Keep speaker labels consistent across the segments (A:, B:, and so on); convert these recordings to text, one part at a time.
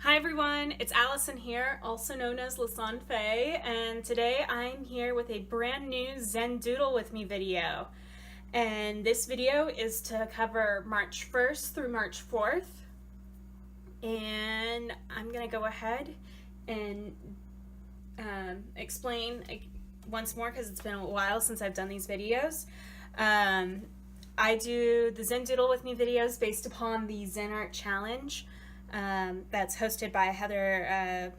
A: Hi everyone, it's Allison here, also known as Lasan Faye, and today I'm here with a brand new Zen Doodle with me video. And this video is to cover March 1st through March 4th. And I'm gonna go ahead and explain once more because it's been a while since I've done these videos. I do the Zen Doodle with me videos based upon the Zen Art Challenge. That's hosted by Heather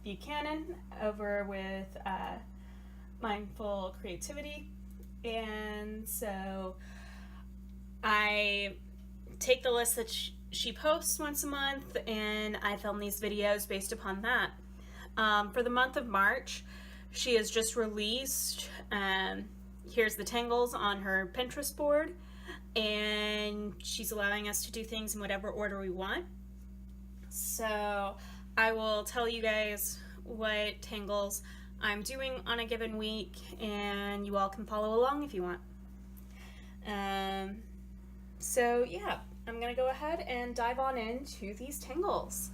A: Buchanan over with Mindful Creativity. And so I take the list that she posts once a month and I film these videos based upon that. For the month of March, she has just released Here's the Tangles on her Pinterest board, and she's allowing us to do things in whatever order we want. So I will tell you guys what tangles I'm doing on a given week, and you all can follow along if you want. So yeah, I'm gonna go ahead and dive on into these tangles.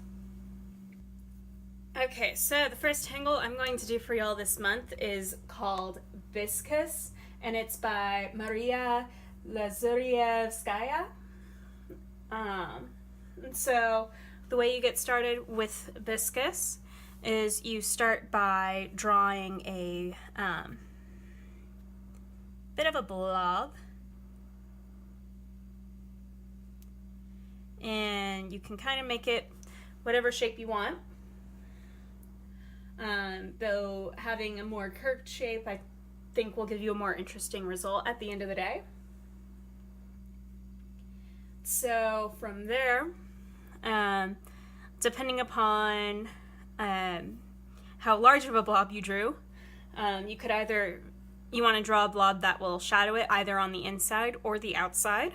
A: Okay, so the first tangle I'm going to do for y'all this month is called Viscous, and it's by Maria Lazurievskaya. So the way you get started with Viscous is you start by drawing a bit of a blob, and you can kind of make it whatever shape you want. Though having a more curved shape I think will give you a more interesting result at the end of the day. So from there, depending upon how large of a blob you drew, you want to draw a blob that will shadow it either on the inside or the outside.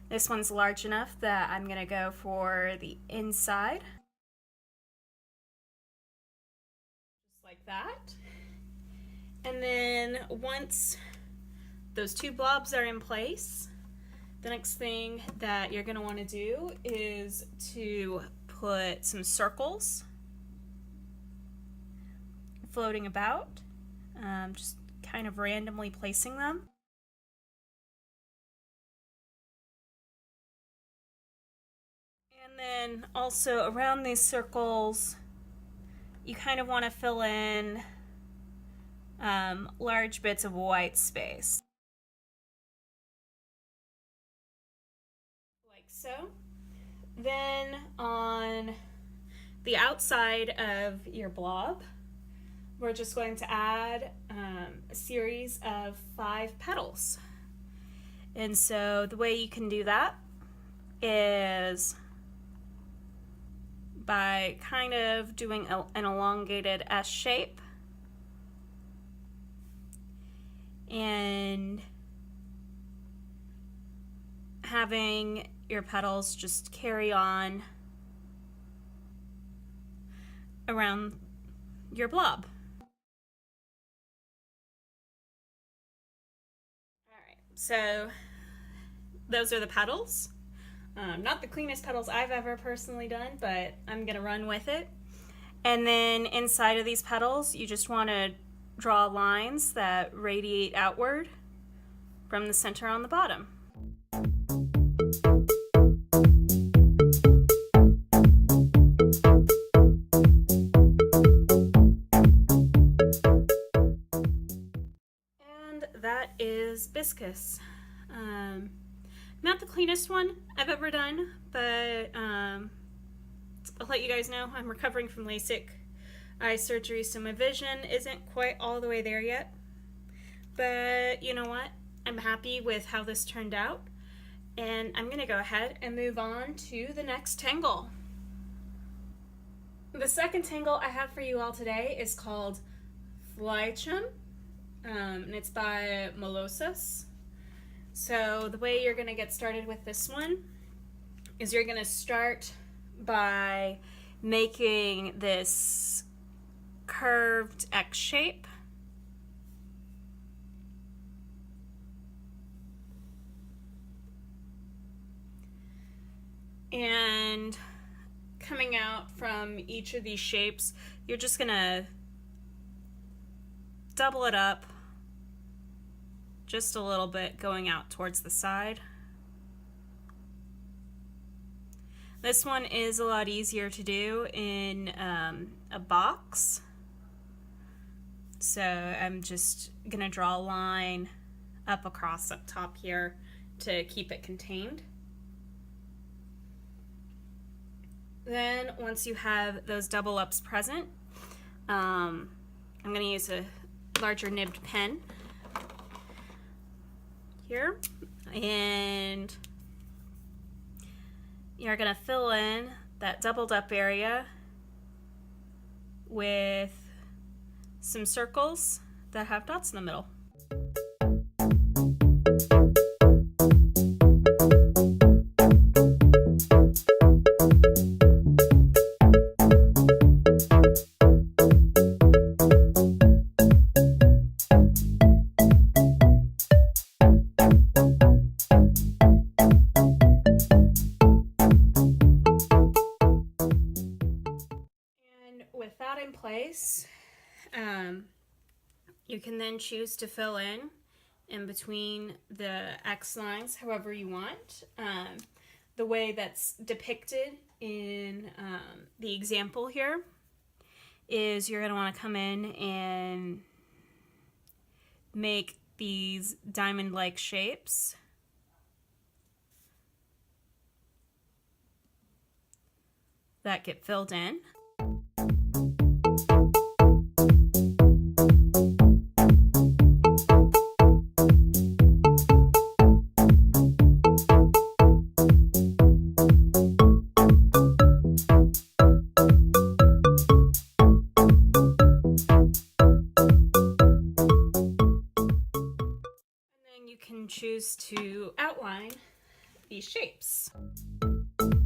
A: This one's large enough that I'm going to go for the inside. Just like that. And then once those two blobs are in place, the next thing that you're going to want to do is to put some circles floating about, just kind of randomly placing them. And then also around these circles, you kind of want to fill in large bits of white space. Like so. Then on the outside of your blob, we're just going to add a series of 5 petals. And so the way you can do that is by kind of doing an elongated S shape and having your petals just carry on around your blob. Alright, so those are the petals. Not the cleanest petals I've ever personally done, but I'm gonna run with it. And then inside of these petals, you just want to draw lines that radiate outward from the center on the bottom. And that is Viscous. Not the cleanest one I've ever done, but I'll let you guys know I'm recovering from LASIK eye surgery, so my vision isn't quite all the way there yet. But you know what? I'm happy with how this turned out, and I'm going to go ahead and move on to the next tangle. The second tangle I have for you all today is called Flychung, and it's by Melosas. So the way you're going to get started with this one is you're going to start by making this curved X shape. And coming out from each of these shapes, you're just gonna double it up just a little bit going out towards the side. This one is a lot easier to do in a box. So I'm just gonna draw a line up across up top here to keep it contained. Then once you have those double ups present, I'm gonna use a larger nibbed pen here, and you're gonna fill in that doubled up area with some circles that have dots in the middle. With that in place, you can then choose to fill in between the X lines however you want. The way that's depicted in the example here is you're going to want to come in and make these diamond-like shapes. That get filled in. Choose to outline these shapes. And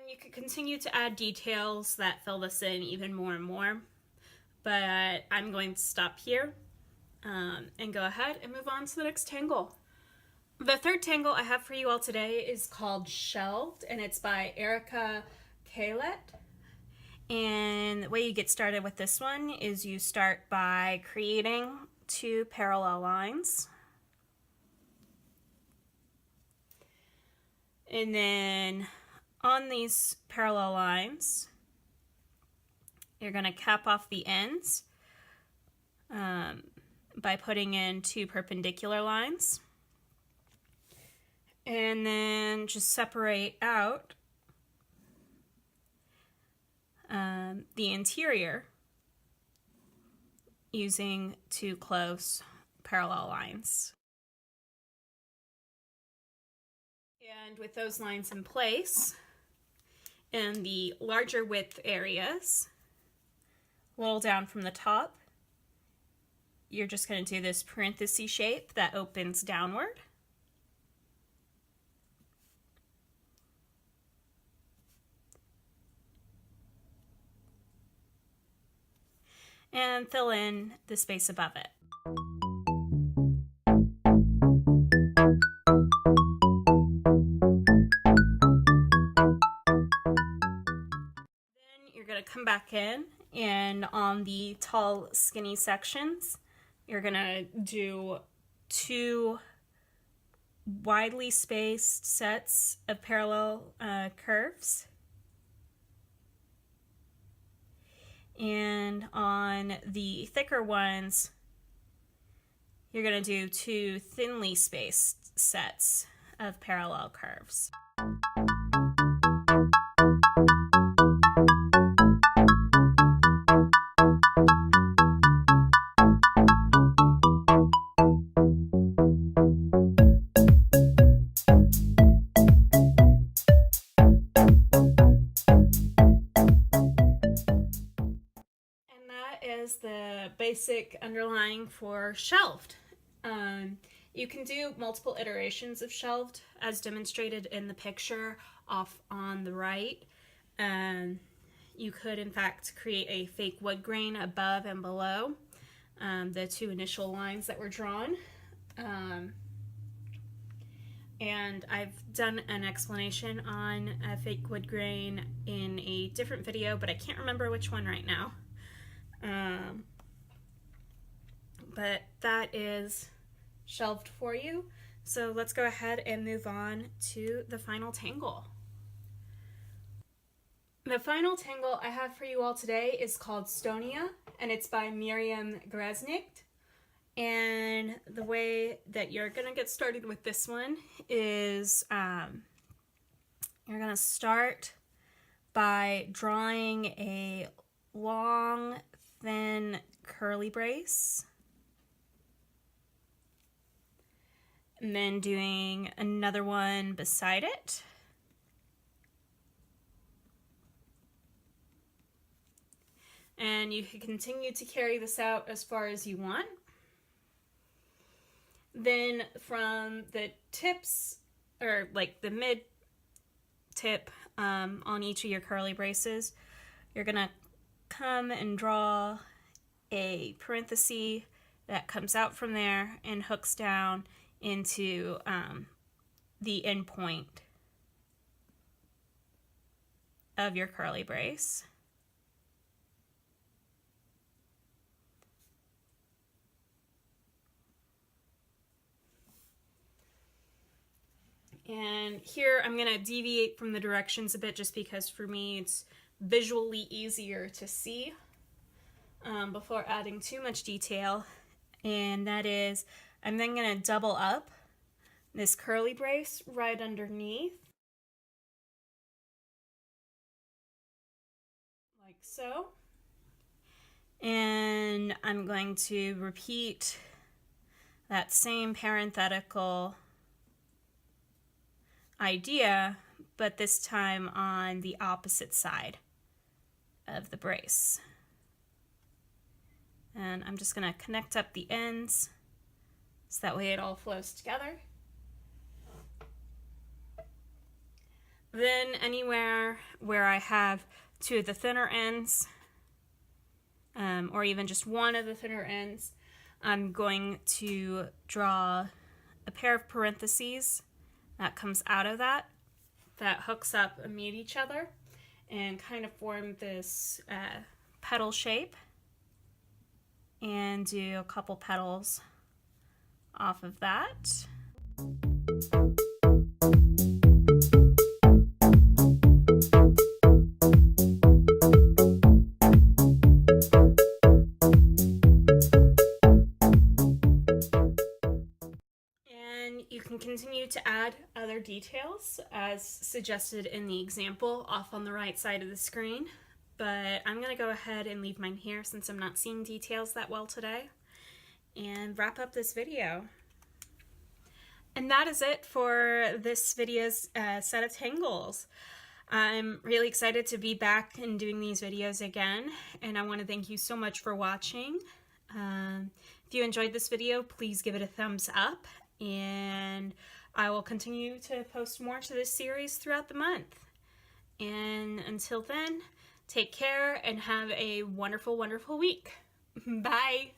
A: you could continue to add details that fill this in even more and more, but I'm going to stop here and go ahead and move on to the next tangle. The third tangle I have for you all today is called Shelved, and it's by Erica Caillet. And the way you get started with this one is you start by creating 2 parallel lines. And then on these parallel lines, you're going to cap off the ends by putting in 2 perpendicular lines. And then just separate out the interior using 2 close parallel lines. And with those lines in place, in the larger width areas, a little down from the top, you're just going to do this parenthesis shape that opens downward. And fill in the space above it. Then you're going to come back in, and on the tall, skinny sections, you're going to do 2 widely spaced sets of parallel curves. And on the thicker ones, you're going to do 2 thinly spaced sets of parallel curves. Is the basic underlying for shelved. You can do multiple iterations of shelved as demonstrated in the picture off on the right. You could in fact create a fake wood grain above and below the 2 initial lines that were drawn. And I've done an explanation on a fake wood grain in a different video, but I can't remember which one right now. But that is shelved for you. So let's go ahead and move on to the final tangle. The final tangle I have for you all today is called Stonia, and it's by Miriam Gresnick. And the way that you're going to get started with this one is you're going to start by drawing a long, thin curly brace, and then doing another one beside it. And you can continue to carry this out as far as you want. Then from the tips, or like the mid tip on each of your curly braces, you're gonna come and draw a parenthesis that comes out from there and hooks down into the end point of your curly brace. And here I'm going to deviate from the directions a bit just because for me it's visually easier to see before adding too much detail. And that is, I'm then going to double up this curly brace right underneath, like so. And I'm going to repeat that same parenthetical idea, but this time on the opposite side of the brace. And I'm just going to connect up the ends so that way it all flows together. Then anywhere where I have two of the thinner ends, or even just one of the thinner ends, I'm going to draw a pair of parentheses that comes out of that hooks up and meet each other and kind of form this petal shape, and do a couple petals off of that. You can continue to add other details as suggested in the example off on the right side of the screen, but I'm going to go ahead and leave mine here since I'm not seeing details that well today, and wrap up this video. And that is it for this video's set of tangles. I'm really excited to be back and doing these videos again, and I want to thank you so much for watching. If you enjoyed this video, please give it a thumbs up, and I will continue to post more to this series throughout the month. And until then, take care and have a wonderful, wonderful week. Bye!